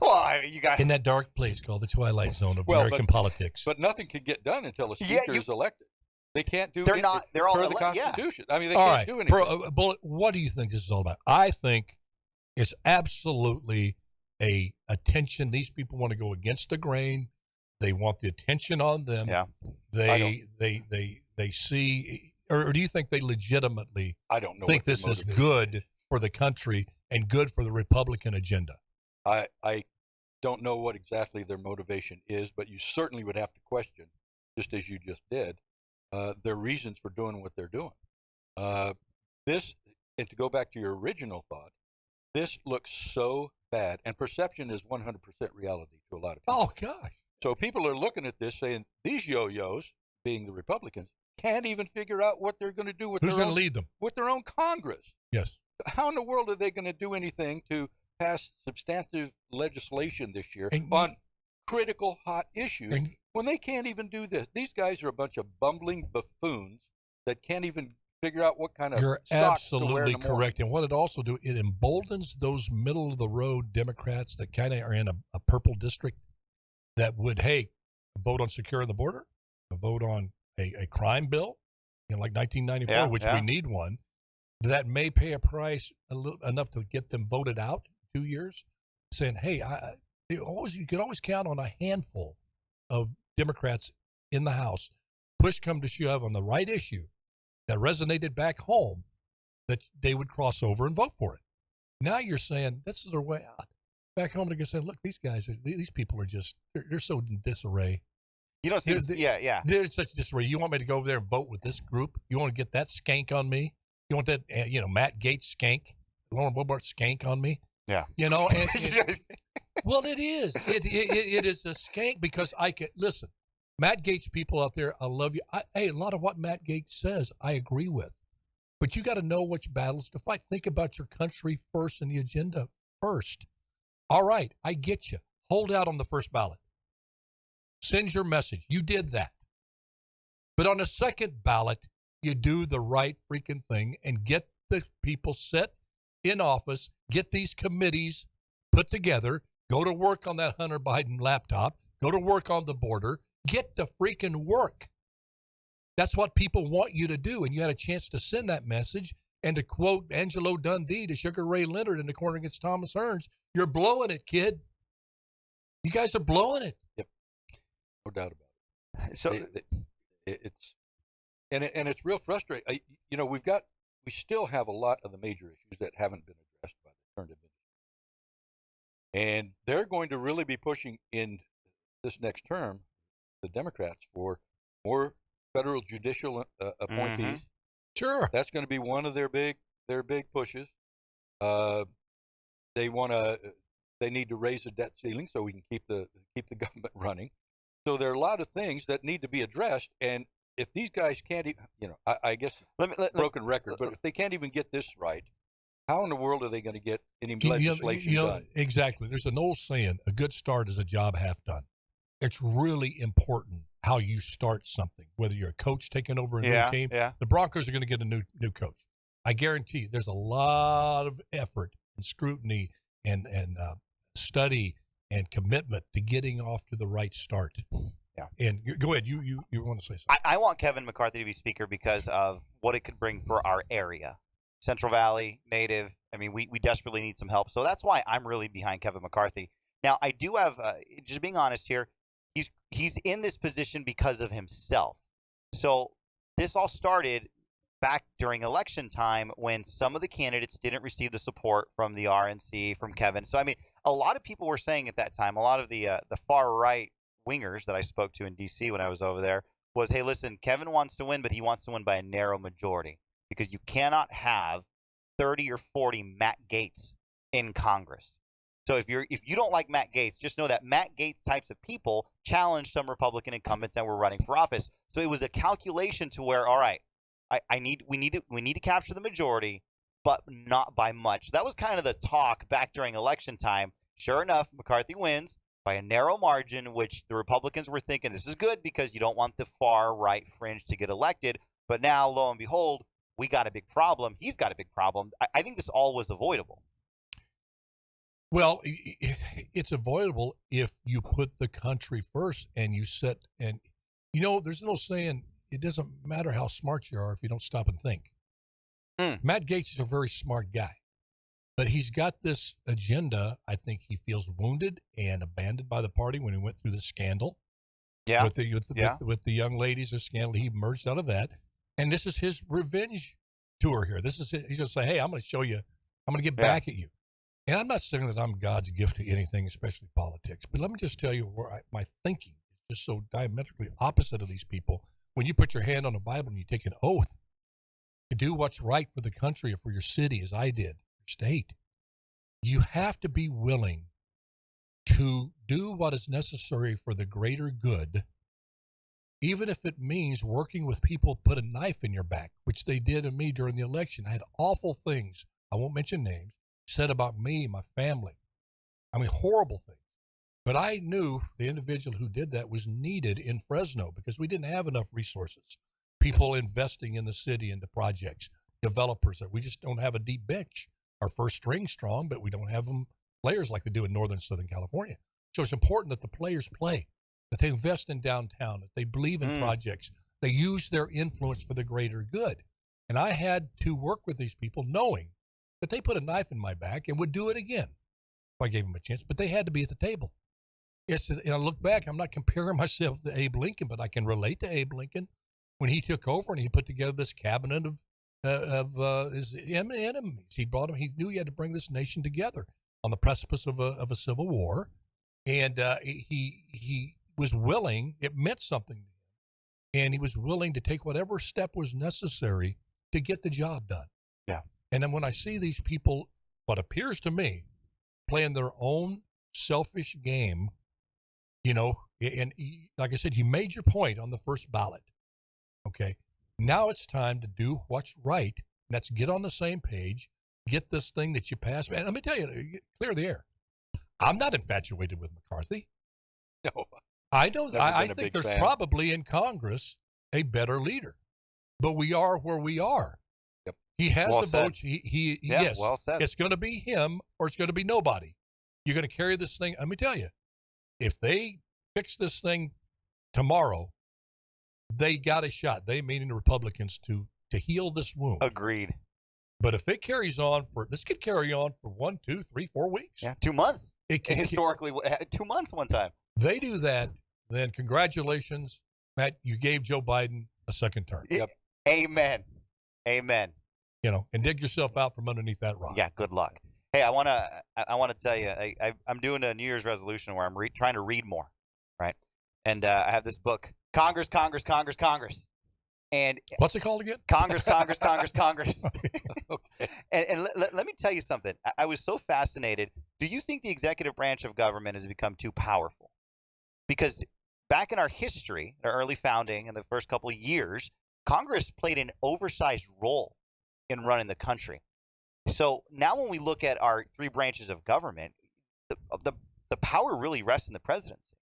Well, you got in that dark place called the Twilight Zone of Well, American politics. But nothing can get done until a Yeah, speaker is elected. They can't do They're anything not- they're all per the yeah. Constitution. I mean, they All can't right, do anything. Bullet, what do you think this is all about? I think it's absolutely a attention. These people want to go against the grain. They want the attention on them. Yeah. They see, or do you think they legitimately I don't know. think what their this is motivation good for the country and good for the Republican agenda? I don't know what exactly their motivation is, but you certainly would have to question, just as you just did, their reasons for doing what they're doing. And to go back to your original thought, this looks so bad, and perception is 100% reality to a lot of people. Oh gosh. So people are looking at this saying, these yo-yos, being the Republicans, can't even figure out what they're going to do with Who's their going to own lead them? with their own Congress. Yes. How in the world are they going to do anything to pass substantive legislation this year And- on critical hot issues And- when they can't even do this? These guys are a bunch of bumbling buffoons that can't even figure out what kind of You're socks to wear in absolutely the morning. correct. And what it also do, it emboldens those middle of the road Democrats that kind of are in a purple district that would, hey, vote on securing the border, vote on a crime bill, like 1994, Yeah, which yeah. we need one, that may pay a price enough to get them voted out 2 years, saying, hey, you could always count on a handful of Democrats in the House, push come to shove on the right issue that resonated back home, that they would cross over and vote for it. Now you're saying this is their way out. Back home, they're going to say, look, these people are just, they're so in disarray. You don't see this. Yeah. They're in such disarray. You want me to go over there and vote with this group? You want to get that skank on me? You want that, Matt Gaetz skank, Lauren Boebert skank on me? Yeah. Well, it is. It is a skank because I can, listen, Matt Gaetz people out there, I love you. Hey, a lot of what Matt Gaetz says, I agree with. But you got to know which battles to fight. Think about your country first and the agenda first. All right, I get you. Hold out on the first ballot. Send your message. You did that. But on the second ballot, you do the right freaking thing and get the people set in office, get these committees put together, go to work on that Hunter Biden laptop, go to work on the border, get to freaking work. That's what people want you to do. And you had a chance to send that message. And to quote Angelo Dundee to Sugar Ray Leonard in the corner against Thomas Hearns, you're blowing it, kid. You guys are blowing it. Yep, no doubt about it. So it's real frustrating. We still have a lot of the major issues that haven't been addressed by the current administration, and they're going to really be pushing in this next term, the Democrats, for more federal judicial appointees. Sure. That's going to be one of their big pushes. They need to raise the debt ceiling so we can keep the government running. So there are a lot of things that need to be addressed, and if these guys can't, I guess broken record, but if they can't even get this right, how in the world are they going to get any legislation done? Exactly. There's an old saying: a good start is a job half done. It's really important how you start something, whether you're a coach taking over a new team. Yeah. The Broncos are going to get a new coach. I guarantee you there's a lot of effort and scrutiny and study and commitment to getting off to the right start. Yeah. And go ahead. You want to say something? I want Kevin McCarthy to be speaker because of what it could bring for our area. Central Valley, native. I mean, we desperately need some help. So that's why I'm really behind Kevin McCarthy. Now, I do have, just being honest here, he's in this position because of himself. So this all started back during election time when some of the candidates didn't receive the support from the RNC, from Kevin. So, I mean, a lot of people were saying at that time, a lot of the far right wingers that I spoke to in D.C. when I was over there was, hey, listen, Kevin wants to win, but he wants to win by a narrow majority because you cannot have 30 or 40 Matt Gaetz in Congress. So if you don't like Matt Gaetz, just know that Matt Gaetz types of people challenged some Republican incumbents and were running for office. So it was a calculation to where, all right, we need to capture the majority, but not by much. That was kind of the talk back during election time. Sure enough, McCarthy wins by a narrow margin, which the Republicans were thinking this is good because you don't want the far right fringe to get elected. But now, lo and behold, we got a big problem. He's got a big problem. I think this all was avoidable. Well, it's avoidable if you put the country first and you set, and there's no saying it doesn't matter how smart you are if you don't stop and think. Matt Gaetz is a very smart guy, but he's got this agenda. I think he feels wounded and abandoned by the party when he went through the scandal. Yeah. With the young ladies, the scandal, he emerged out of that. And this is his revenge tour here. This is he's going to say, hey, I'm going to show you, I'm going to get back at you. And I'm not saying that I'm God's gift to anything, especially politics. But let me just tell you where my thinking is just so diametrically opposite of these people. When you put your hand on the Bible and you take an oath to do what's right for the country or for your city, as I did, your state, you have to be willing to do what is necessary for the greater good, even if it means working with people put a knife in your back, which they did to me during the election. I had awful things, I won't mention names, said about me, my family. I mean, horrible things. But I knew the individual who did that was needed in Fresno because we didn't have enough resources. People investing in the city into projects, developers that we just don't have a deep bench. Our first string strong, but we don't have them players like they do in Northern Southern California. So it's important that the players play, that they invest in downtown, that they believe in projects, they use their influence for the greater good. And I had to work with these people knowing that they put a knife in my back and would do it again if I gave them a chance, but they had to be at the table. Yes, and I look back, I'm not comparing myself to Abe Lincoln, but I can relate to Abe Lincoln when he took over and he put together this cabinet of his enemies. He brought them. He knew he had to bring this nation together on the precipice of a civil war, and he was willing. It meant something to him, and he was willing to take whatever step was necessary to get the job done. Yeah. And then when I see these people, what appears to me, playing their own selfish game, and like I said, he made your point on the first ballot. Okay. Now it's time to do what's right. And that's get on the same page, get this thing that you passed. And let me tell you, clear the air. I'm not infatuated with McCarthy. No. I know. I think there's probably in Congress a better leader, but we are where we are. Yep. He has Well the said. votes. Yes. Well said. It's going to be him or it's going to be nobody. You're going to carry this thing. Let me tell you, if they fix this thing tomorrow, they got a shot. They, meaning the Republicans, to heal this wound. Agreed. But if it carries on this could carry on for 1, 2, 3, 4 weeks. Yeah, 2 months. Historically, 2 months one time. They do that, then congratulations, Matt. You gave Joe Biden a second term. Yep. Amen. Amen. And dig yourself out from underneath that rock. Yeah. Good luck. Hey, I want to tell you, I'm doing a New Year's resolution where I'm trying to read more, right? And I have this book, Congress, Congress, Congress, Congress. And what's it called again? Congress. Okay. And let me tell you something. I was so fascinated. Do you think the executive branch of government has become too powerful? Because back in our history, our early founding, in the first couple of years, Congress played an oversized role in running the country. So now when we look at our three branches of government, the power really rests in the presidency.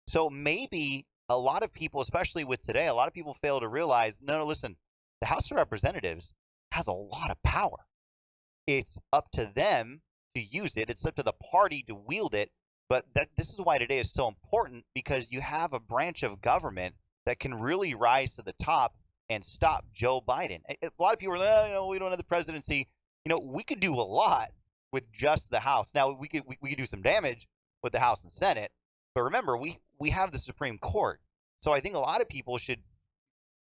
So maybe a lot of people, especially with today, a lot of people fail to realize, no, listen, the House of Representatives has a lot of power. It's up to them to use it. It's up to the party to wield it. But this is why today is so important, because you have a branch of government that can really rise to the top and stop Joe Biden. A lot of people are like, we don't have the presidency. We could do a lot with just the House. Now, we could do some damage with the House and Senate. But remember, we have the Supreme Court. So I think a lot of people should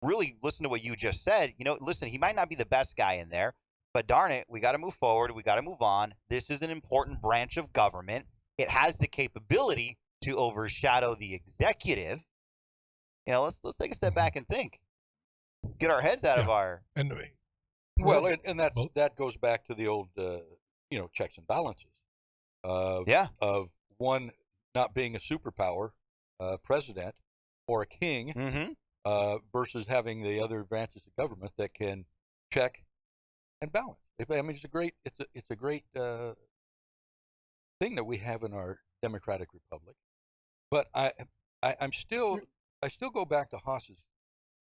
really listen to what you just said. Listen, he might not be the best guy in there, but darn it, we got to move forward. We got to move on. This is an important branch of government. It has the capability to overshadow the executive. Let's take a step back and think. Get our heads out of our. Well, and that goes back to the old, checks and balances. Of one not being a superpower, president or a king, versus having the other branches of government that can check and balance. It's a great thing that we have in our democratic republic. But I still go back to Haas's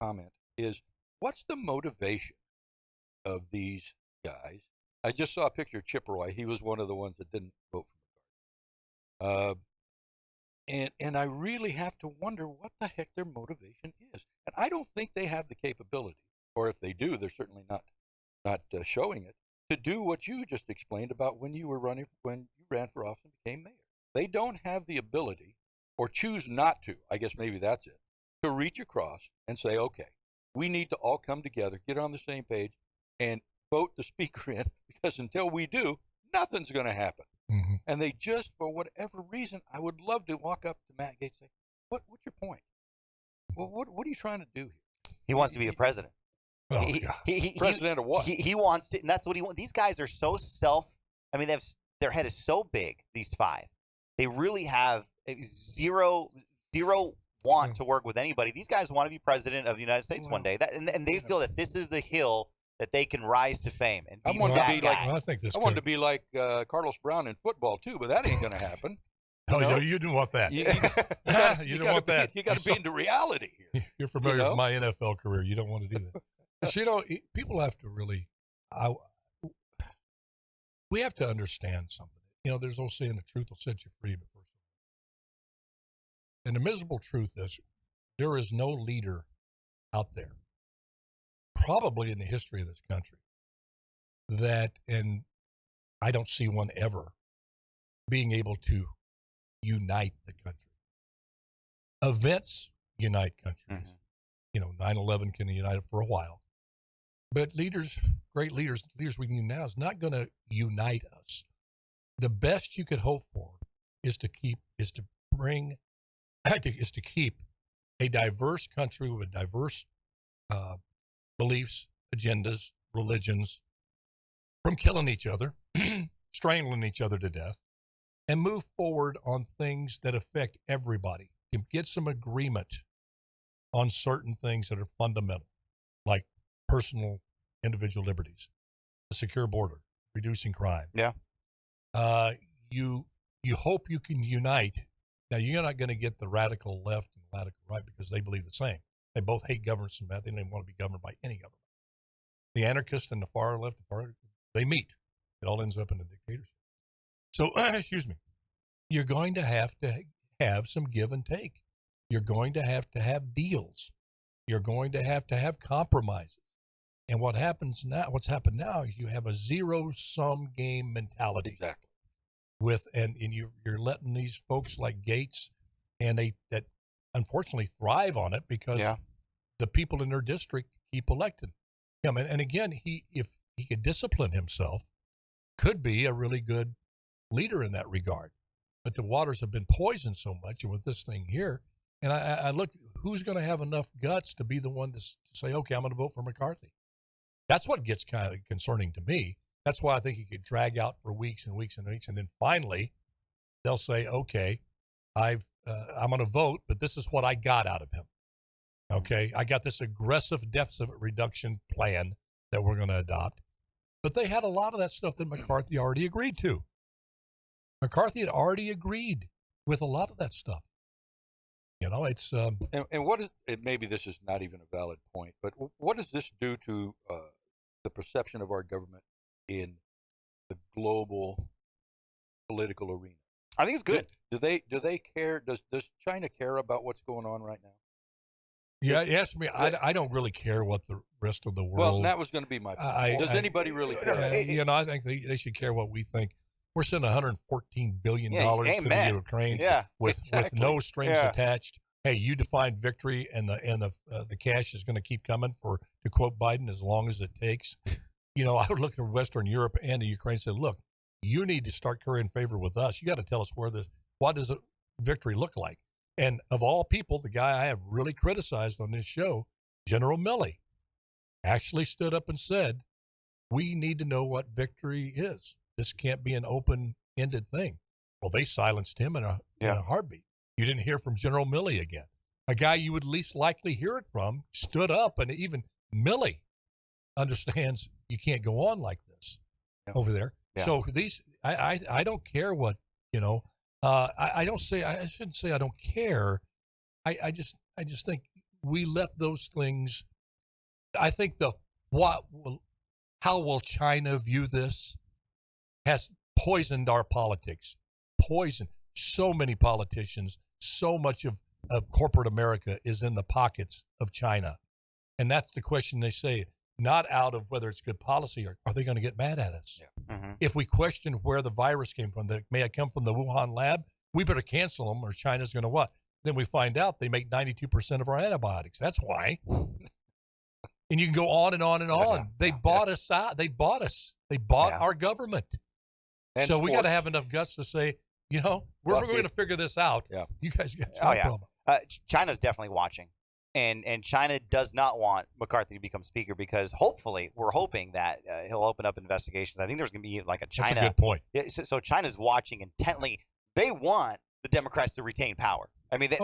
comment: is what's the motivation of these guys? I just saw a picture of Chip Roy. He was one of the ones that didn't vote for McCarthy. And I really have to wonder what the heck their motivation is. And I don't think they have the capability, or if they do, they're certainly not showing it, to do what you just explained about when you ran for office and became mayor. They don't have the ability, or choose not to, I guess maybe that's it, to reach across and say, okay, we need to all come together, get on the same page, and vote the speaker in, because until we do, nothing's going to happen. Mm-hmm. And they just, for whatever reason, I would love to walk up to Matt Gaetz and say, what's your point? Well, what are you trying to do here? He wants to be a president. Oh, president of what? He wants to, and that's what he wants. These guys are so their head is so big, these five. They really have zero want to work with anybody. These guys want to be president of the United States one day. And they feel that this is the hill that they can rise to fame. And I wanted to be like Carlos Brown in football too, but that ain't going to happen. No, you didn't want that. You don't want that. You got to be into reality here. You're familiar with my NFL career. You don't want to do that. So, people have to really. We have to understand something. There's no saying the truth will set you free, but first. And the miserable truth is, there is no leader out there, probably in the history of this country, and I don't see one ever being able to unite the country. Events unite countries. 9/11 can unite it for a while. But great leaders we need now is not going to unite us. The best you could hope for is to keep a diverse country with diverse beliefs, agendas, religions, from killing each other, strangling each other to death, and move forward on things that affect everybody. To get some agreement on certain things that are fundamental, like personal individual liberties, a secure border, reducing crime. Yeah. You hope you can unite. Now, you're not going to get the radical left and the radical right because they believe the same. They both hate government so bad they don't even want to be governed by any government. The anarchist and the far left, they meet. It all ends up in a dictatorship. So, excuse me, you're going to have some give and take. You're going to have deals. You're going to have compromises. And what's happened now is you have a zero-sum game mentality. Exactly. And you're letting these folks like Gaetz, and that unfortunately thrive on it because the people in their district keep electing him. And again, if he could discipline himself, could be a really good leader in that regard. But the waters have been poisoned so much, and with this thing here, And I look, who's going to have enough guts to be the one to say, okay, I'm going to vote for McCarthy? That's what gets kind of concerning to me. That's why I think he could drag out for weeks and weeks and weeks, and then finally they'll say, okay, I'm going to vote, but this is what I got out of him. Okay, I got this aggressive deficit reduction plan that we're going to adopt. But they had a lot of that stuff that McCarthy already agreed to. McCarthy had already agreed with a lot of that stuff. You know, it's and what is it? Maybe this is not even a valid point, but what does this do to the perception of our government in the global political arena? I think it's good. Do they care? Does China care about what's going on right now? Yeah, ask me. I don't really care what the rest of the world. Well, that was going to be my point. Does anybody really care? You know, I think they should care what we think. We're sending $114 billion to the Ukraine with no strings attached. Hey, you defined victory, and the cash is going to keep coming to quote Biden, as long as it takes. You know, I would look at Western Europe and the Ukraine and say, look, you need to start currying favor with us. You got to tell us what does a victory look like? And of all people, the guy I have really criticized on this show, General Milley, actually stood up and said, we need to know what victory is. This can't be an open-ended thing. Well, they silenced him in a heartbeat. You didn't hear from General Milley again. A guy you would least likely hear it from stood up, and even Milley understands you can't go on like this over there. Yeah. So I don't care what, you know, I shouldn't say I don't care. I just think we let those things. I think how will China view this has poisoned our politics. Poisoned so many politicians. So much of corporate America is in the pockets of China, and that's the question they say. Not out of whether it's good policy, or are they going to get mad at us? Yeah. Mm-hmm. If we question where the virus came from, that may have come from the Wuhan lab, we better cancel them, or China's going to what? Then we find out they make 92% of our antibiotics. That's why. And you can go on and on and on. They bought us out. They bought us. They bought our government. And so we got to have enough guts to say, you know, we're going to figure this out. Yeah. You guys got no problem. China's definitely watching. And China does not want McCarthy to become speaker because we're hoping that he'll open up investigations. I think there's going to be like a China. That's a good point. So China's watching intently. They want the Democrats to retain power. I mean, they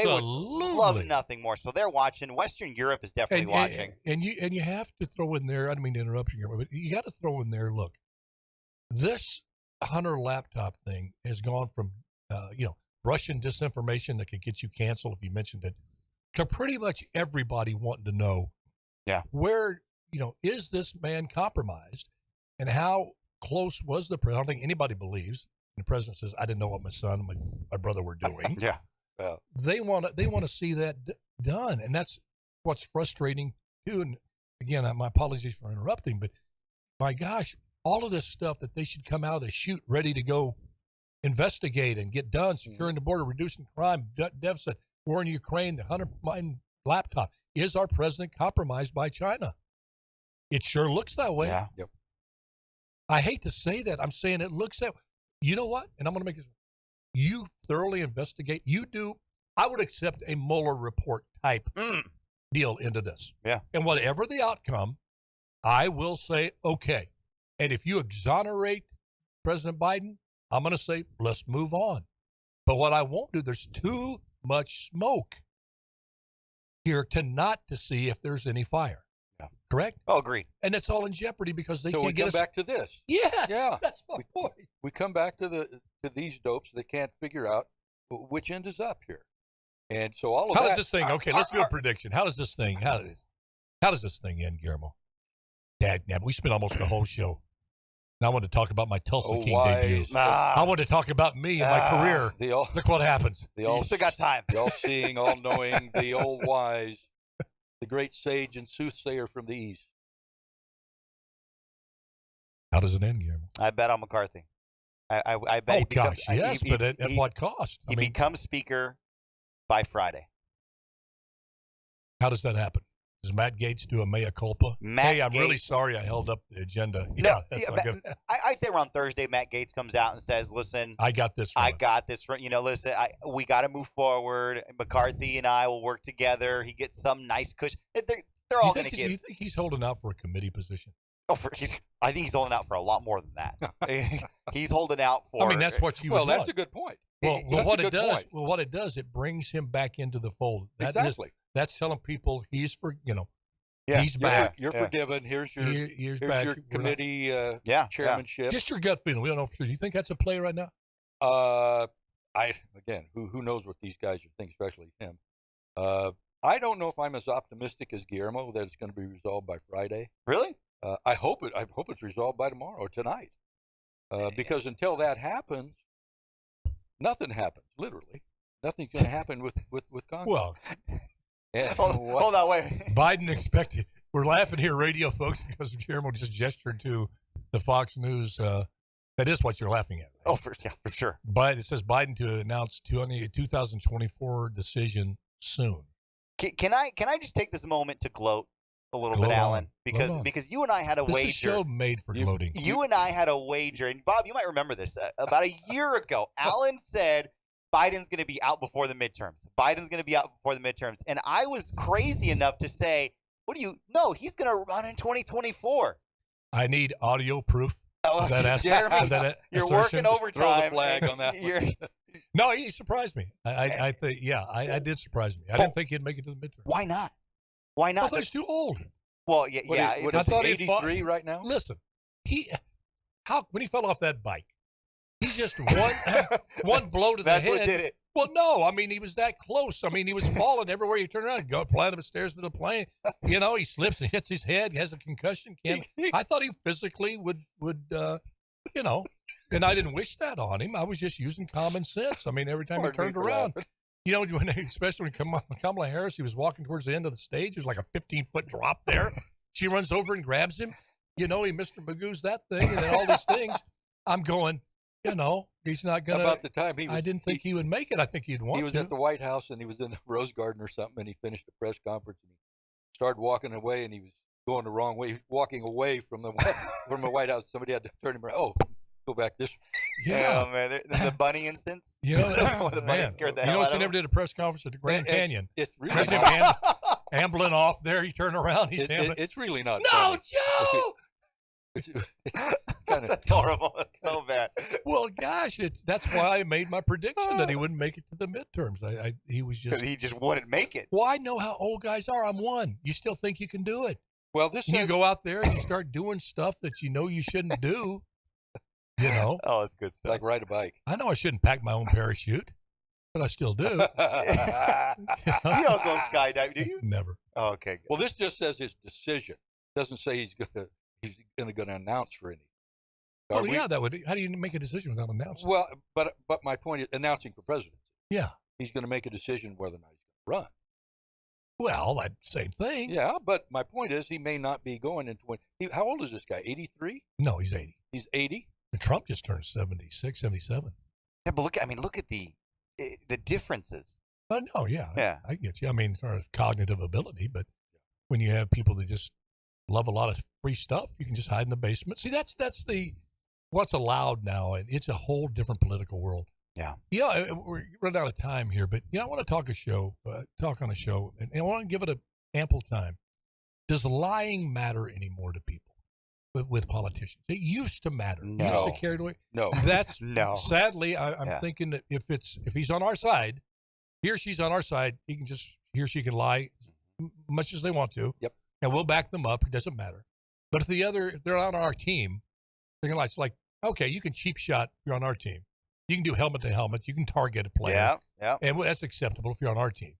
would love nothing more. So they're watching. Western Europe is definitely watching. And you have to throw in there. I don't mean to interrupt you, but you got to throw in there. Look, this Hunter laptop thing has gone from Russian disinformation that could get you canceled if you mentioned it, to pretty much everybody wanting to know, where, is this man compromised, and how close was the president? I don't think anybody believes. And the president says, I didn't know what my son and my brother were doing. They want to see that done, and that's what's frustrating too. And again, my apologies for interrupting, but my gosh, all of this stuff that they should come out of the chute ready to go investigate and get done, securing the border, reducing crime, deficit, war in Ukraine, the Hunter Biden laptop. Is our president compromised by China? It sure looks that way. Yeah. Yep. I hate to say that. I'm saying it looks that way. You know what? And I'm going to make this. You thoroughly investigate. You do. I would accept a Mueller report type deal into this. Yeah. And whatever the outcome, I will say, okay. And if you exonerate President Biden, I'm going to say, let's move on. But what I won't do, there's too much smoke here to see if there's any fire. Yeah. Correct? Oh, agreed. And it's all in jeopardy because they can't get us. So we come back to this. Yes. Yeah. That's my point. We come back to these dopes. They can't figure out which end is up here. And so all of how that. How does this thing? Okay, let's do a prediction. How does this thing? How does this thing end, Guillermo? Dad, we spent almost the whole show. And I want to talk about my Tulsa King debut. I want to talk about me and my career. Look what happens. You still got time. The all-seeing, all-knowing, the old wise, the great sage and soothsayer from the East. How does it end, Guillermo? I bet on McCarthy. I bet. Oh, gosh, yes, but at what cost? He becomes speaker by Friday. How does that happen? Does Matt Gates do a mea culpa? Hey, I'm really sorry I held up the agenda. Yeah, I'd say around Thursday, Matt Gates comes out and says, "Listen, I got this. Listen, we got to move forward. McCarthy and I will work together. He gets some nice cushion. They're all going to get." You think he's holding out for a committee position? I think he's holding out for a lot more than that. He's holding out for. I mean, that's what you. Well, that's want. a good point. Well, what it does, it brings him back into the fold. Exactly. That's telling people he's he's back. back. You're forgiven. Here's your committee chairmanship. Just your gut feeling. We don't know for sure. Do you think that's a play right now? Who knows what these guys are thinking, especially him. I don't know if I'm as optimistic as Guillermo that it's going to be resolved by Friday. Really? I hope it's resolved by tomorrow or tonight. Because until that happens, nothing happens. Literally, nothing's going to happen with Congress. Well, hold on, wait. Biden expected. We're laughing here, radio folks, because Guillermo just gestured to the Fox News. That is what you're laughing at. Right? Oh, for sure. But it says Biden to announce 2024 decision soon. Can I just take this moment to gloat a little bit, Alan? Because you and I had a wager. This is a show made for gloating. You and I had a wager, and Bob, you might remember this. About a year ago, Alan said Biden's going to be out before the midterms. And I was crazy enough to say, no, he's going to run in 2024. I need audio proof. Oh, Jeremy, you're working overtime. Throw the flag on that one. No, he surprised me. I think, I did surprise me. I didn't think he'd make it to the midterm. Why not? I thought he's too old. Well, I thought 83 right now. Listen, when he fell off that bike, he's just one blow to the head. That's what did it. Well, no, I mean, he was that close. I mean, he was falling everywhere you turn around. Go flying up the stairs to the plane. He slips and hits his head. He has a concussion. I thought he physically would, and I didn't wish that on him. I was just using common sense. I mean, every time he turned around, especially when Kamala Harris, he was walking towards the end of the stage. There's like a 15-foot drop there. She runs over and grabs him. He Mr. Magoo's that thing, and then all these things. I'm going, he's not going to. About the time I didn't think he would make it. I think he'd want to. He was at the White House, and he was in the Rose Garden or something, and he finished the press conference, and he started walking away, and he was going the wrong way. He was walking away from the White House. Somebody had to turn him around. Oh, go back this way. Yeah, man. The bunny instance. The bunny scared the hell out of him. He never did a press conference at the Grand Canyon. It's really not. Ambling off there. He turned around. He's it's really not. No, funny. Joe! That's horrible. It's so bad. Well, gosh, that's why I made my prediction that he wouldn't make it to the midterms. He just wouldn't make it. Well, I know how old guys are. I'm one. You still think you can do it? Well, you go out there and you start doing stuff that you shouldn't do. Oh, it's good stuff. Like ride a bike. I know I shouldn't pack my own parachute, but I still do. You don't go skydiving, do you? Never. Oh, okay. Good. Well, this just says his decision. It doesn't say he's going to announce for anything. That would. How do you make a decision without announcing? Well, but my point is announcing for presidency. Yeah. He's going to make a decision whether or not he's going to run. Well, that same thing. Yeah, but my point is he may not be going in 20. How old is this guy? 83? No, he's 80. He's 80? And Trump just turned 76, 77. Yeah, but look at the differences. No, yeah. Yeah. I get you. I mean, as far as cognitive ability, but when you have people that just love a lot of free stuff, you can just hide in the basement. See, that's what's allowed now, and it's a whole different political world. Yeah. Yeah, we're running out of time here, but I want to talk on a show, and I want to give it an ample time. Does lying matter anymore to people with politicians? It used to matter. No. It used to carry away. No. That's no. Sadly, I'm thinking that if he's on our side, he or she's on our side, he or she can lie as much as they want to. Yep. And we'll back them up. It doesn't matter. But if they're on our team, they're gonna lie. It's like, okay, you can cheap shot if you're on our team. You can do helmet to helmet. You can target a player. Yeah. And that's acceptable if you're on our team.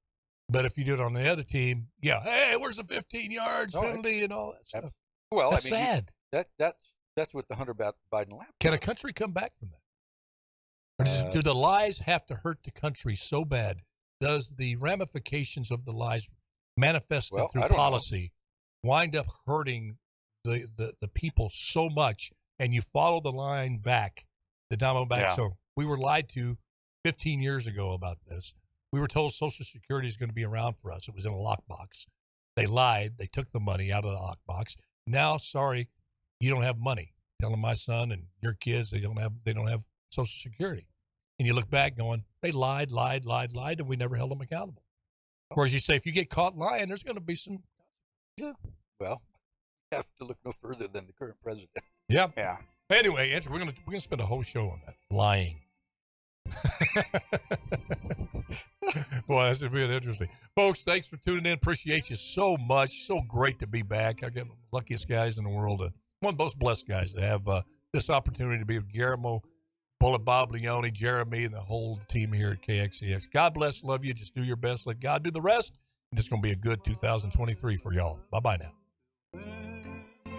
But if you do it on the other team, hey, where's the 15 yards penalty and all that stuff? Well, that's sad. That's what the Hunter Biden laptop. Can a country come back from that? Or do the lies have to hurt the country so bad? Does the ramifications of the lies manifested through policy wind up hurting the people so much, and you follow the line back, the domino back? Yeah. So we were lied to 15 years ago about this. We were told Social Security is going to be around for us. It was in a lockbox. They lied. They took the money out of the lockbox. Now, sorry, you don't have money. Telling my son and your kids they don't have Social Security. And you look back going, they lied, and we never held them accountable. Whereas you say, if you get caught lying, there's going to be some. Yeah. Well, you have to look no further than the current president. Yep. Yeah. Anyway, Andrew, we're gonna spend a whole show on that lying. Boy, that's gonna be interesting, folks. Thanks for tuning in. Appreciate you so much. So great to be back. I get the luckiest guys in the world. One of the most blessed guys to have this opportunity to be with Guillermo, Bullet Bob, Leoni, Jeremy, and the whole team here at KXCX. God bless. Love you. Just do your best. Let God do the rest. And it's going to be a good 2023 for y'all. Bye-bye now.